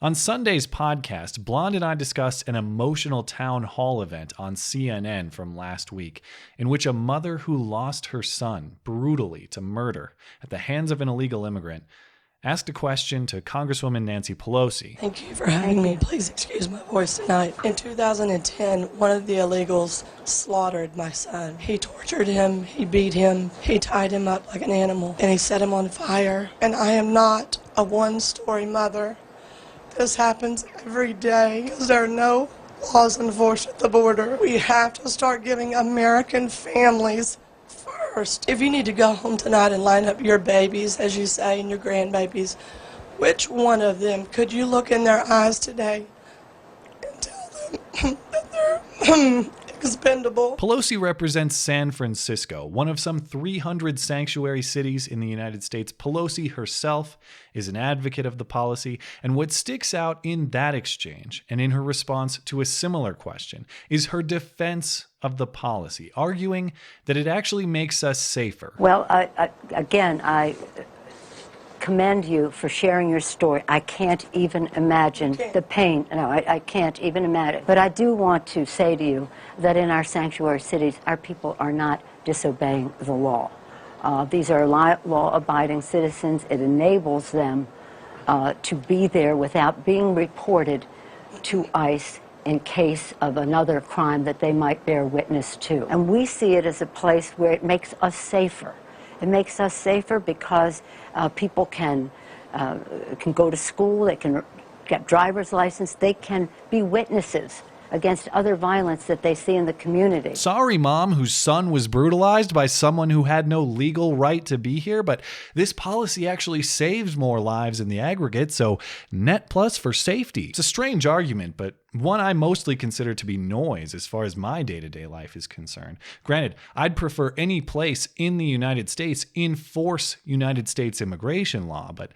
On Sunday's podcast, Blonde and I discussed an emotional town hall event on CNN from last week, in which a mother who lost her son brutally to murder at the hands of an illegal immigrant asked a question to Congresswoman Nancy Pelosi. Thank you for having me. Please excuse my voice tonight. In 2010, one of the illegals slaughtered my son. He tortured him, he beat him, he tied him up like an animal, and he set him on fire. And I am not a one-story mother. This happens every day because there are no laws enforced at the border. We have to start giving American families first. If you need to go home tonight and line up your babies, as you say, and your grandbabies, which one of them could you look in their eyes today and tell them that they're expendable? Pelosi represents San Francisco, one of some 300 sanctuary cities in the United States. Pelosi herself is an advocate of the policy, and what sticks out in that exchange and in her response to a similar question is her defense of the policy, arguing that it actually makes us safer. Well, I commend you for sharing your story. I can't even imagine the pain. No, I can't even imagine. But I do want to say to you that in our sanctuary cities, our people are not disobeying the law. These are law-abiding citizens. It enables them to be there without being reported to ICE in case of another crime that they might bear witness to. And we see it as a place where it makes us safer. It makes us safer because people can go to school, they can get driver's license, they can be witnesses against other violence that they see in the community. Sorry, Mom, whose son was brutalized by someone who had no legal right to be here, but this policy actually saves more lives in the aggregate, so net plus for safety. It's a strange argument, but one I mostly consider to be noise as far as my day-to-day life is concerned. Granted, I'd prefer any place in the United States enforce United States immigration law, but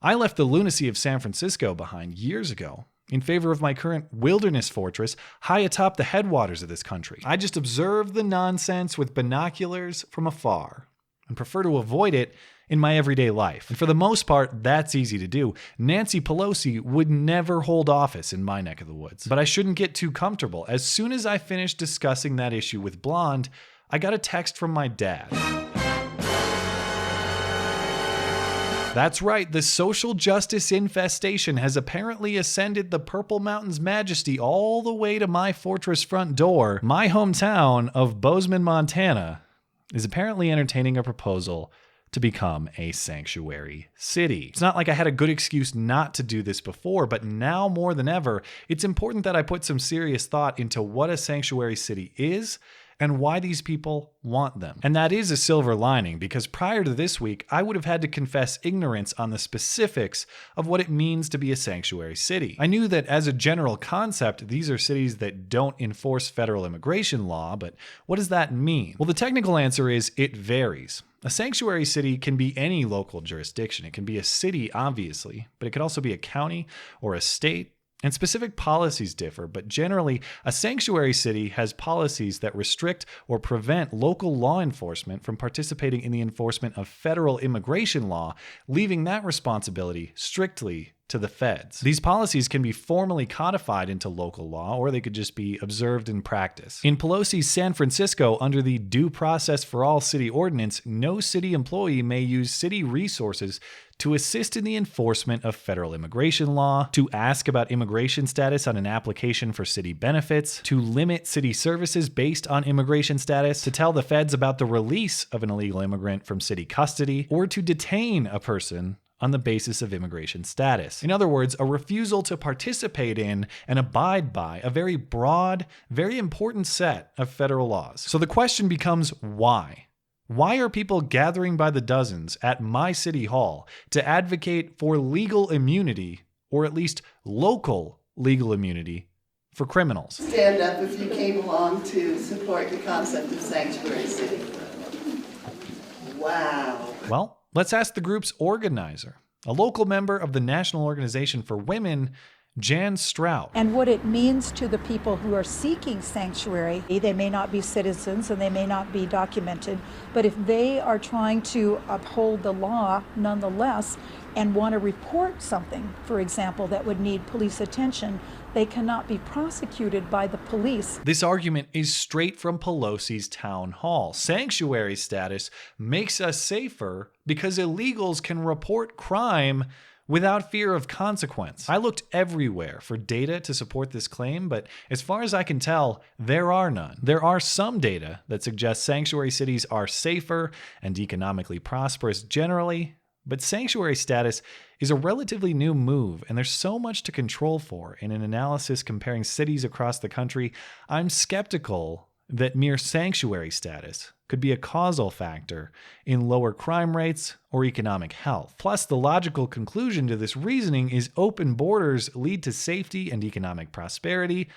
I left the lunacy of San Francisco behind years ago in favor of my current wilderness fortress high atop the headwaters of this country. I just observe the nonsense with binoculars from afar and prefer to avoid it in my everyday life. And for the most part, that's easy to do. Nancy Pelosi would never hold office in my neck of the woods. But I shouldn't get too comfortable. As soon as I finished discussing that issue with Blonde, I got a text from my dad. That's right, the social justice infestation has apparently ascended the Purple Mountain's majesty all the way to my fortress front door. My hometown of Bozeman, Montana, is apparently entertaining a proposal to become a sanctuary city. It's not like I had a good excuse not to do this before, but now more than ever, it's important that I put some serious thought into what a sanctuary city is and why these people want them. And that is a silver lining, because prior to this week, I would have had to confess ignorance on the specifics of what it means to be a sanctuary city. I knew that as a general concept, these are cities that don't enforce federal immigration law, but what does that mean? Well, the technical answer is it varies. A sanctuary city can be any local jurisdiction. It can be a city, obviously, but it could also be a county or a state. And specific policies differ, but generally, a sanctuary city has policies that restrict or prevent local law enforcement from participating in the enforcement of federal immigration law, leaving that responsibility strictly to the feds. These policies can be formally codified into local law, or they could just be observed in practice. In Pelosi's San Francisco, under the Due Process for All City Ordinance, no city employee may use city resources to assist in the enforcement of federal immigration law, to ask about immigration status on an application for city benefits, to limit city services based on immigration status, to tell the feds about the release of an illegal immigrant from city custody, or to detain a person on the basis of immigration status. In other words, a refusal to participate in and abide by a very broad, very important set of federal laws. So the question becomes why? Why are people gathering by the dozens at my city hall to advocate for legal immunity, or at least local legal immunity, for criminals? Stand up if you came along to support the concept of sanctuary city. Wow. Well, let's ask the group's organizer, a local member of the National Organization for Women, Jan Strout. And what it means to the people who are seeking sanctuary, they may not be citizens and they may not be documented, but if they are trying to uphold the law nonetheless and want to report something, for example, that would need police attention, they cannot be prosecuted by the police. This argument is straight from Pelosi's town hall. Sanctuary status makes us safer because illegals can report crime without fear of consequence. I looked everywhere for data to support this claim, but as far as I can tell, there are none. There are some data that suggest sanctuary cities are safer and economically prosperous generally, but sanctuary status is a relatively new move, and there's so much to control for. In an analysis comparing cities across the country, I'm skeptical that mere sanctuary status could be a causal factor in lower crime rates or economic health. Plus, the logical conclusion to this reasoning is open borders lead to safety and economic prosperity,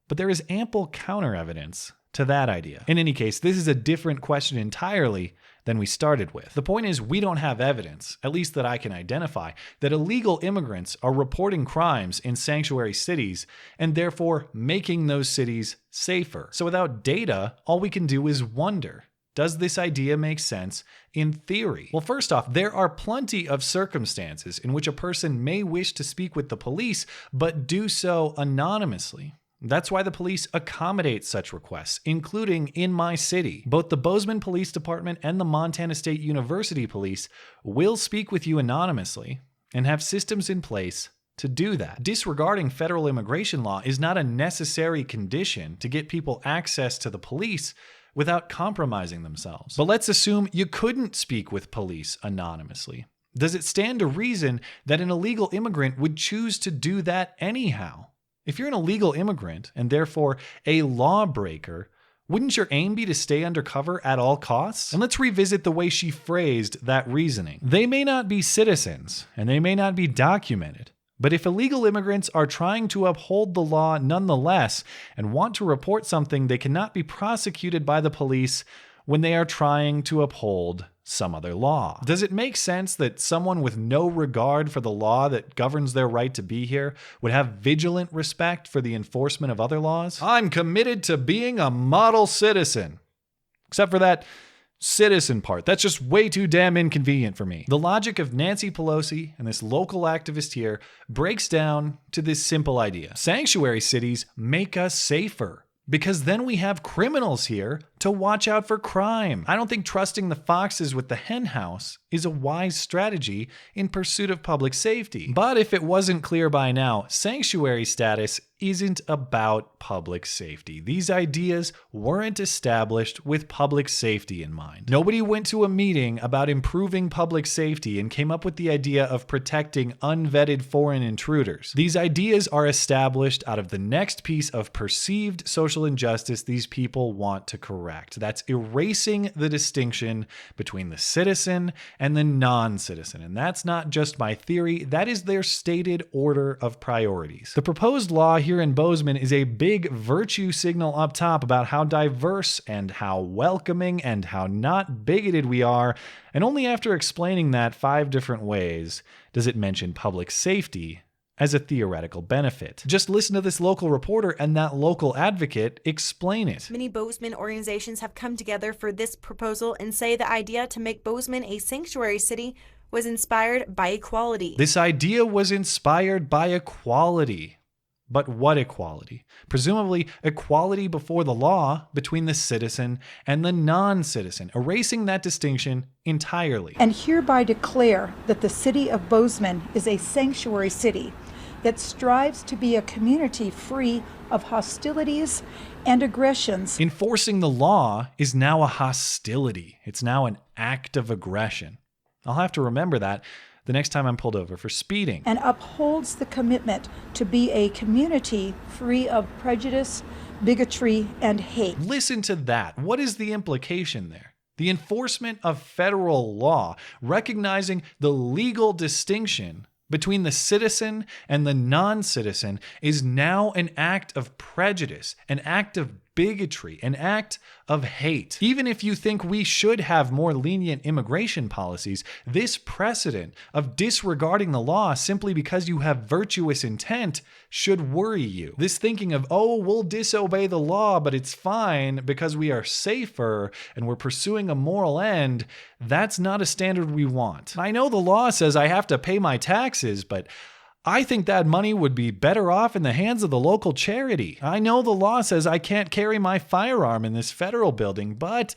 but there is ample counter evidence to that idea. In any case, this is a different question entirely than we started with. The point is, we don't have evidence, at least that I can identify, that illegal immigrants are reporting crimes in sanctuary cities and therefore making those cities safer. So without data, all we can do is wonder. Does this idea make sense in theory? Well, first off, there are plenty of circumstances in which a person may wish to speak with the police, but do so anonymously. That's why the police accommodate such requests, including in my city. Both the Bozeman Police Department and the Montana State University Police will speak with you anonymously and have systems in place to do that. Disregarding federal immigration law is not a necessary condition to get people access to the police without compromising themselves. But let's assume you couldn't speak with police anonymously. Does it stand to reason that an illegal immigrant would choose to do that anyhow? If you're an illegal immigrant and therefore a lawbreaker, wouldn't your aim be to stay undercover at all costs? And let's revisit the way she phrased that reasoning. They may not be citizens and they may not be documented, but if illegal immigrants are trying to uphold the law nonetheless and want to report something, they cannot be prosecuted by the police when they are trying to uphold some other law. Does it make sense that someone with no regard for the law that governs their right to be here would have vigilant respect for the enforcement of other laws? I'm committed to being a model citizen. Except for that citizen part. That's just way too damn inconvenient for me. The logic of Nancy Pelosi and this local activist here breaks down to this simple idea. Sanctuary cities make us safer, because then we have criminals here to watch out for crime. I don't think trusting the foxes with the hen house is a wise strategy in pursuit of public safety. But if it wasn't clear by now, sanctuary status isn't about public safety. These ideas weren't established with public safety in mind. Nobody went to a meeting about improving public safety and came up with the idea of protecting unvetted foreign intruders. These ideas are established out of the next piece of perceived social injustice these people want to correct. That's erasing the distinction between the citizen and the non-citizen. And that's not just my theory, that is their stated order of priorities. The proposed law here in Bozeman is a big virtue signal up top about how diverse and how welcoming and how not bigoted we are, and only after explaining that 5 different ways does it mention public safety as a theoretical benefit. Just listen to this local reporter and that local advocate explain it. Many Bozeman organizations have come together for this proposal and say the idea to make Bozeman a sanctuary city was inspired by equality. This idea was inspired by equality. But what equality? Presumably equality before the law between the citizen and the non-citizen, erasing that distinction entirely. And hereby declare that the city of Bozeman is a sanctuary city that strives to be a community free of hostilities and aggressions. Enforcing the law is now a hostility. It's now an act of aggression. I'll have to remember that the next time I'm pulled over for speeding. And upholds the commitment to be a community free of prejudice, bigotry, and hate. Listen to that. What is the implication there? The enforcement of federal law, recognizing the legal distinction between the citizen and the non-citizen, is now an act of prejudice, an act of bigotry, an act of hate. Even if you think we should have more lenient immigration policies, this precedent of disregarding the law simply because you have virtuous intent should worry you. This thinking of, oh, we'll disobey the law, but it's fine because we are safer and we're pursuing a moral end, that's not a standard we want. I know the law says I have to pay my taxes, but I think that money would be better off in the hands of the local charity. I know the law says I can't carry my firearm in this federal building, but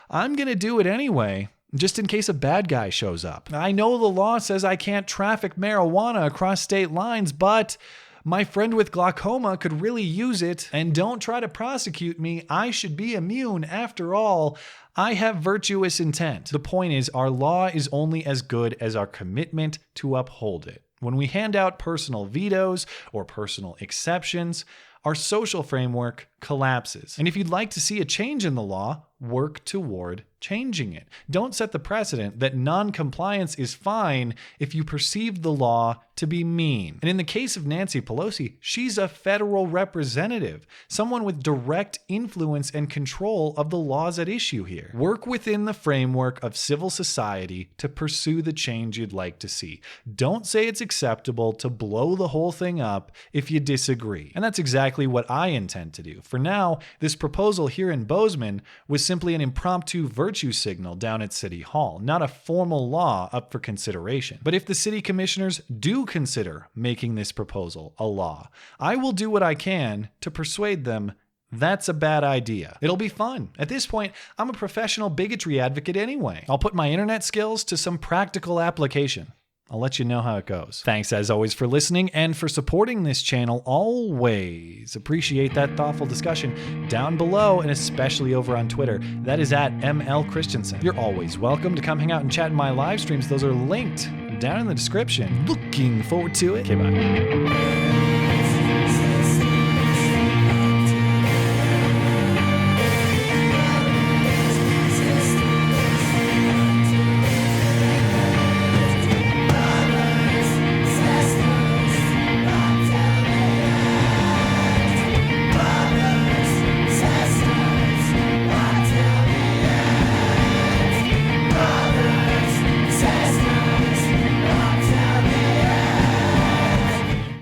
I'm going to do it anyway, just in case a bad guy shows up. I know the law says I can't traffic marijuana across state lines, but my friend with glaucoma could really use it, and don't try to prosecute me. I should be immune. After all, I have virtuous intent. The point is, our law is only as good as our commitment to uphold it. When we hand out personal vetoes or personal exceptions, our social framework collapses. And if you'd like to see a change in the law, work toward changing it. Don't set the precedent that non-compliance is fine if you perceive the law to be mean. And in the case of Nancy Pelosi, she's a federal representative, someone with direct influence and control of the laws at issue here. Work within the framework of civil society to pursue the change you'd like to see. Don't say it's acceptable to blow the whole thing up if you disagree. And that's exactly what I intend to do. For now, this proposal here in Bozeman was simply an impromptu virtue signal down at City Hall, not a formal law up for consideration. But if the city commissioners do consider making this proposal a law, I will do what I can to persuade them that's a bad idea. It'll be fun. At this point, I'm a professional bigotry advocate anyway. I'll put my internet skills to some practical application. I'll let you know how it goes. Thanks as always for listening and for supporting this channel. Always appreciate that thoughtful discussion down below and especially over on Twitter. That is at ML Christiansen. You're always welcome to come hang out and chat in my live streams. Those are linked down in the description. Looking forward to it. Okay, bye.